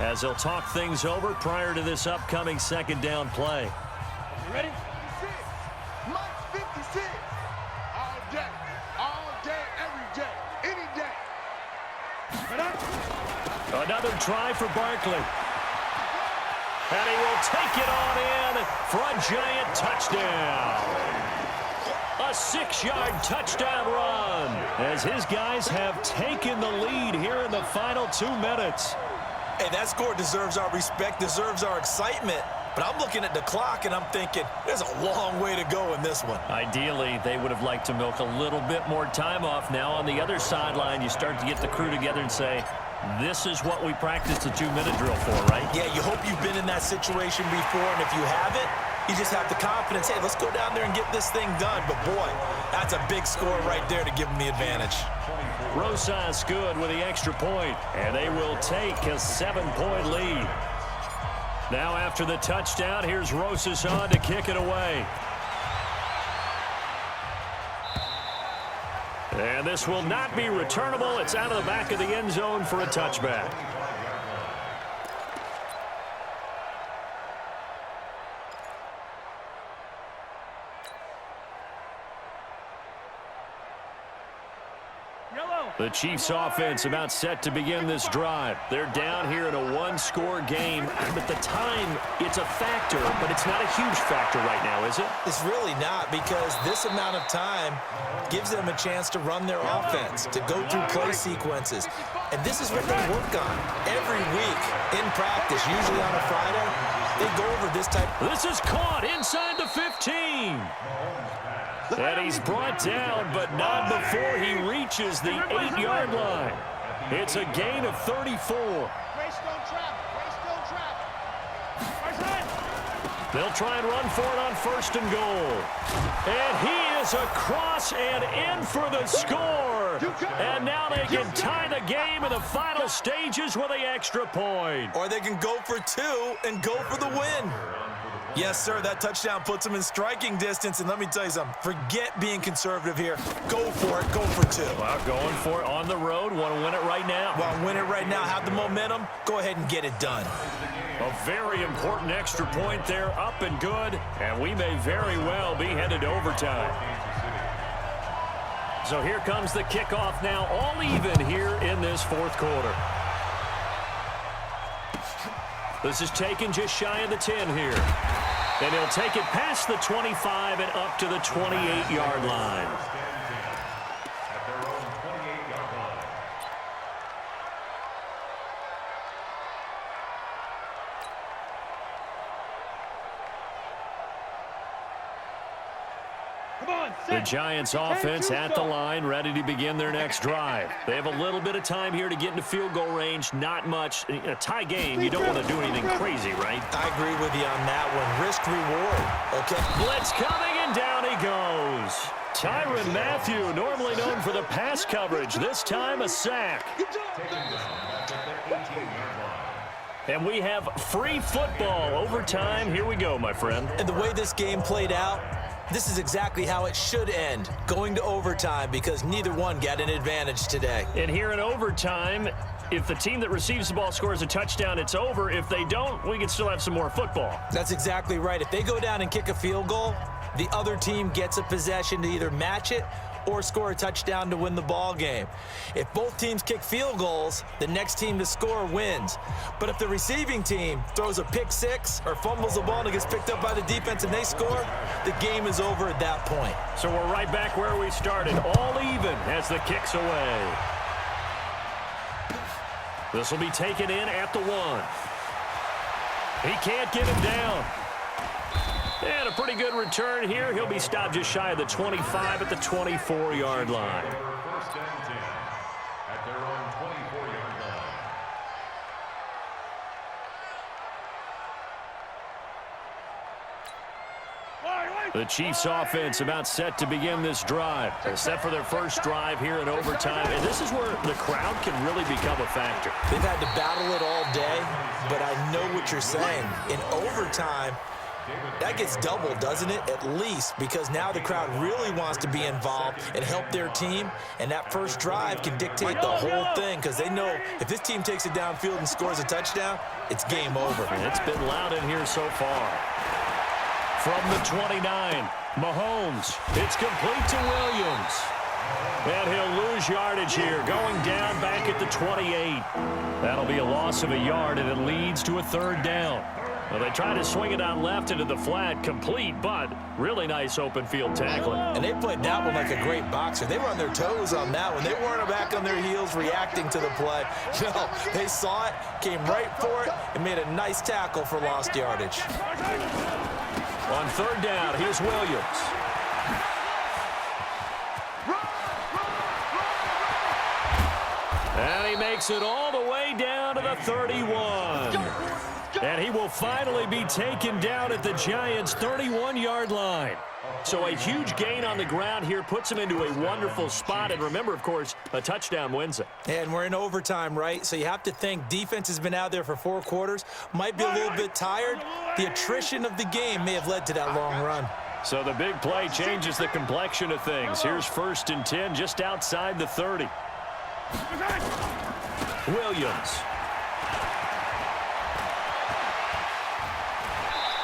as they'll talk things over prior to this upcoming second down play. You ready? 56. Mike's 56. All day, every day, any day. Another try for Barkley. And he will take it on in for a giant touchdown. A 6-yard touchdown run as his guys have taken the lead here in the final 2 minutes. Hey, that score deserves our respect, deserves our excitement. But I'm looking at the clock and I'm thinking there's a long way to go in this one. Ideally, they would have liked to milk a little bit more time off. Now on the other sideline, you start to get the crew together and say, this is what we practiced the 2-minute drill for, right? Yeah, you hope you've been in that situation before, and if you haven't, you just have the confidence, hey, let's go down there and get this thing done. But, boy, that's a big score right there to give them the advantage. Rosas good with the extra point, and they will take a 7-point lead. Now after the touchdown, here's Rosas on to kick it away. And this will not be returnable. It's out of the back of the end zone for a touchback. The Chiefs offense about set to begin this drive. They're down here in a 1-score game. At the time, it's a factor, but it's not a huge factor right now, is it? It's really not, because this amount of time gives them a chance to run their offense, to go through play sequences. And this is what they work on every week in practice, usually on a Friday. They go over this type. This is caught inside the 15. And he's brought down, but not before he reaches the 8-yard line. It's a gain of 34. They'll try and run for it on 1st and goal. And he is across and in for the score. And now they can tie the game in the final stages with the extra point. Or they can go for 2 and go for the win. Yes, sir, that touchdown puts them in striking distance. And let me tell you something, forget being conservative here. Go for it, go for 2. Well, going for it on the road. Want to win it right now. Well, win it right now, have the momentum, go ahead and get it done. A very important extra point there, up and good. And we may very well be headed to overtime. So here comes the kickoff now, all even here in this 4th quarter. This is taken just shy of the 10 here. And he'll take it past the 25 and up to the 28-yard line. The Giants offense at the line, ready to begin their next drive. They have a little bit of time here to get into field goal range, not much. In a tie game, you don't want to do anything crazy, right? I agree with you on that one. Risk reward. Okay. Blitz coming, and down he goes. Tyrann Mathieu, normally known for the pass coverage, this time a sack. And we have free football overtime. Here we go, my friend. And the way this game played out, this is exactly how it should end, going to overtime, because neither one got an advantage today. And here in overtime, if the team that receives the ball scores a touchdown, it's over. If they don't, we can still have some more football. That's exactly right. If they go down and kick a field goal, the other team gets a possession to either match it or score a touchdown to win the ball game. If both teams kick field goals, the next team to score wins. But if the receiving team throws a pick 6 or fumbles the ball and it gets picked up by the defense and they score, the game is over at that point. So we're right back where we started, all even as the kick's away. This will be taken in at the 1. He can't get him down. And a pretty good return here. He'll be stopped just shy of the 25 at the 24-yard line. First and 10 at their own 24-yard line. The Chiefs offense about set to begin this drive. They're set for their first drive here in overtime. And this is where the crowd can really become a factor. They've had to battle it all day, but I know what you're saying. In overtime, That gets doubled, doesn't it? At least, because now the crowd really wants to be involved and help their team, and that first drive can dictate the whole thing because they know if this team takes it downfield and scores a touchdown, it's game over. And it's been loud in here so far. From the 29, Mahomes. It's complete to Williams. And he'll lose yardage here, going down back at the 28. That'll be a loss of a yard, and it leads to a third down. Well, they try to swing it out left into the flat, complete, but really nice open field tackling. And they played that one like a great boxer. They were on their toes on that one. They weren't back on their heels reacting to the play. No, they saw it, came right for it, and made a nice tackle for lost yardage. On third down, here's Williams. And he makes it all the way down to the 31. And he will finally be taken down at the Giants' 31-yard line. So a huge gain on the ground here puts him into a wonderful spot. And remember, of course, a touchdown wins it. And we're in overtime, right? So you have to think defense has been out there for 4 quarters, might be a little bit tired. The attrition of the game may have led to that long run. So the big play changes the complexion of things. Here's 1st and 10 just outside the 30. Williams.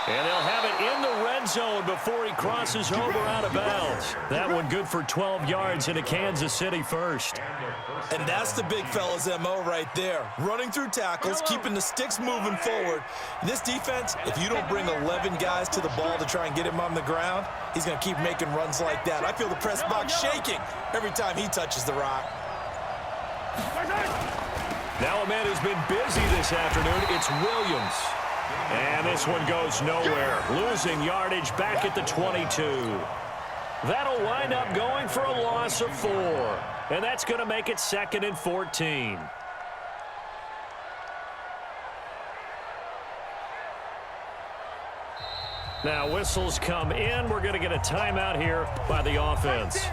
And they'll have it in the red zone before he crosses over out of bounds. That one good for 12 yards into Kansas City first. And that's the big fella's MO right there. Running through tackles, keeping the sticks moving forward. This defense, if you don't bring 11 guys to the ball to try and get him on the ground, he's going to keep making runs like that. I feel the press box shaking every time he touches the rock. Now a man who's been busy this afternoon, it's Williams. And this one goes nowhere, losing yardage back at the 22. That'll wind up going for a loss of 4. And that's going to make it 2nd and 14. Now whistles come in. We're going to get a timeout here by the offense.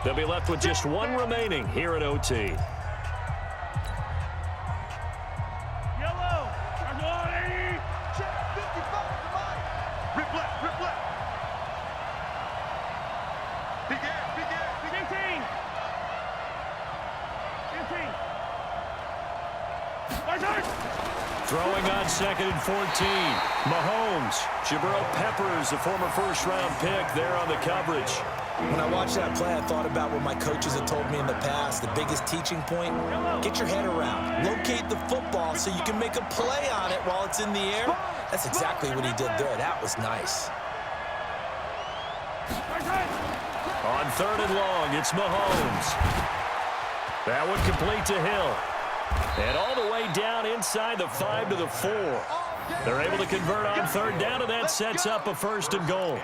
They'll be left with just 1 remaining here at OT. Throwing on 2nd and 14. Mahomes. Jabril Peppers, a former first-round pick there on the coverage. When I watched that play, I thought about what my coaches had told me in the past. The biggest teaching point, get your head around. Locate the football so you can make a play on it while it's in the air. That's exactly what he did there. That was nice. On 3rd and long, it's Mahomes. That one complete to Hill. And all the way down inside the 5 to the 4. They're able to convert on 3rd down, and that sets up a 1st and goal.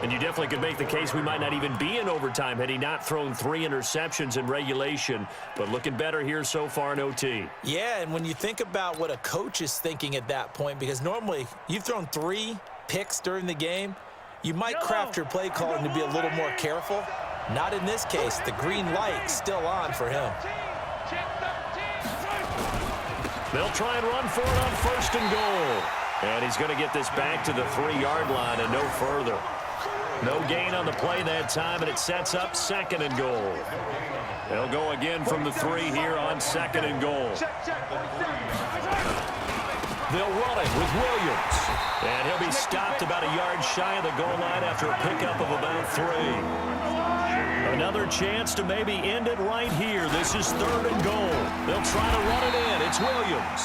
And you definitely could make the case we might not even be in overtime had he not thrown 3 interceptions in regulation. But looking better here so far in OT. Yeah, and when you think about what a coach is thinking at that point, because normally you've thrown 3 picks during the game, you might craft your play calling to be a little more careful. Not in this case. The green light still on for him. They'll try and run for it on 1st and goal. And he's going to get this back to the 3-yard line and no further. No gain on the play that time, and it sets up 2nd and goal. They'll go again from the 3 here on 2nd and goal. They'll run it with Williams. And he'll be stopped about a yard shy of the goal line after a pickup of about 3. Another chance to maybe end it right here. This is 3rd and goal. They'll try to run it in. It's Williams.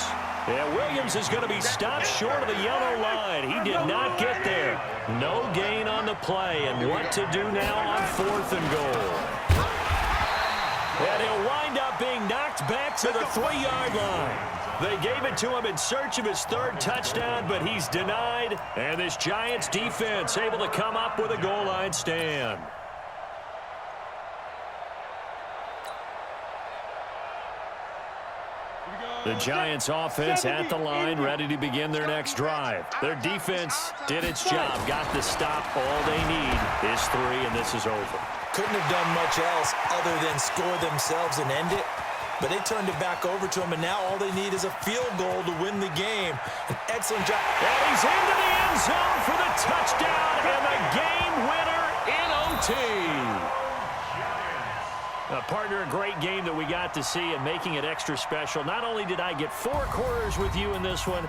Yeah, Williams is going to be stopped short of the yellow line. He did not get there. No gain on the play. And what to do now on 4th and goal. And he'll wind up being knocked back to the 3-yard line. They gave it to him in search of his 3rd touchdown, but he's denied. And this Giants defense able to come up with a goal line stand. The Giants offense at the line, ready to begin their next drive. Their defense did its job, got the stop. All they need is 3, and this is over. Couldn't have done much else other than score themselves and end it. But they turned it back over to him, and now all they need is a field goal to win the game. An excellent job. And he's into the end zone for the touchdown and the game winner in OT. Partner, a great game that we got to see and making it extra special. Not only did I get 4 quarters with you in this one,